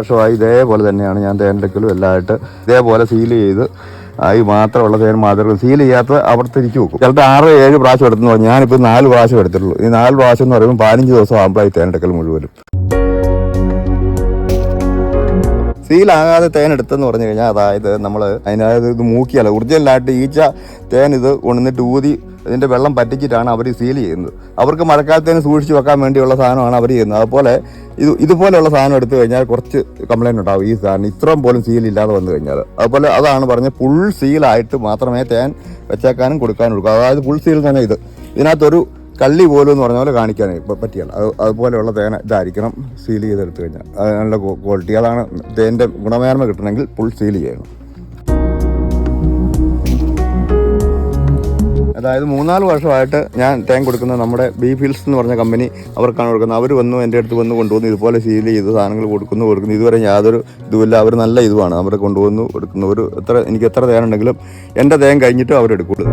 വർഷമായി ഇതേപോലെ തന്നെയാണ് ഞാൻ തേനെടുക്കലും എല്ലാമായിട്ട് ഇതേപോലെ സീൽ ചെയ്ത് ഈ മാത്രമുള്ള തേൻ മാത്രം സീൽ ചെയ്യാത്ത അവിടെ തിരിച്ചു വെക്കും. ചിലപ്പോൾ 6-7 പ്രാവശ്യം എടുത്തെന്ന് പറഞ്ഞു. ഞാനിപ്പോൾ 4 പ്രാവശ്യം എടുത്തിട്ടുള്ളൂ. ഈ 4 പ്രാവശ്യം എന്ന് പറയുമ്പോൾ 15 ദിവസം ആകുമ്പോഴായി തേനെടുക്കൽ മുഴുവനും. സീലാകാതെ തേൻ എടുത്തെന്ന് പറഞ്ഞു കഴിഞ്ഞാൽ അതായത് നമ്മൾ അതിനകത്ത് ഇത് മൂക്കിയല്ല ഒറിജിനലായിട്ട് ഈച്ച തേൻ ഇത് കൊണ്ടുവന്നിട്ട് ഊതി ഇതിൻ്റെ വെള്ളം പറ്റിച്ചിട്ടാണ് അവർ സീൽ ചെയ്യുന്നത്. അവർക്ക് മഴക്കാലത്തേന് സൂക്ഷിച്ച് വെക്കാൻ വേണ്ടിയുള്ള സാധനമാണ് അവർ ചെയ്യുന്നത്. അതുപോലെ ഇതുപോലെയുള്ള സാധനം എടുത്തു കഴിഞ്ഞാൽ കുറച്ച് കംപ്ലൈൻറ്റ് ഉണ്ടാവും. ഈ സാധനം ഇത്രയും പോലും സീലില്ലാതെ വന്നു കഴിഞ്ഞാൽ. അതുപോലെ അതാണ് പറഞ്ഞത്, ഫുൾ സീലായിട്ട് മാത്രമേ തേൻ വെച്ചേക്കാനും കൊടുക്കാനും കൊടുക്കും. അതായത് ഫുൾ സീൽ തന്നെ ഇതിനകത്തൊരു കള്ളി പോലും എന്ന് പറഞ്ഞ പോലെ കാണിക്കാൻ പറ്റിയല്ല. അതുപോലെയുള്ള തേന ഇതായിരിക്കണം സീൽ ചെയ്തെടുത്തു കഴിഞ്ഞാൽ. അത് നല്ല ക്വാളിറ്റി. അതാണ് തേൻ്റെ ഗുണമേന്മ കിട്ടണമെങ്കിൽ ഫുൾ സീൽ ചെയ്യണം. അതായത് 3-4 വർഷമായിട്ട് ഞാൻ തേൻ കൊടുക്കുന്നത് നമ്മുടെ ബി ഫിൽസ് എന്ന് പറഞ്ഞ കമ്പനി അവർക്കാണ് കൊടുക്കുന്നത്. അവർ വന്നു എൻ്റെ അടുത്ത് കൊണ്ടുവന്ന് ഇതുപോലെ സീൽ ചെയ്ത് സാധനങ്ങൾ കൊടുക്കുന്നു. ഇതുവരെ യാതൊരു ഇതുമില്ല. അവർ നല്ല ഇതുമാണ്. അവർ കൊണ്ടുവന്നു കൊടുക്കുന്നു. എനിക്ക് എത്ര തേനുണ്ടെങ്കിലും എൻ്റെ തേൻ കഴിഞ്ഞിട്ടും അവരെടുക്കുള്ളൂ.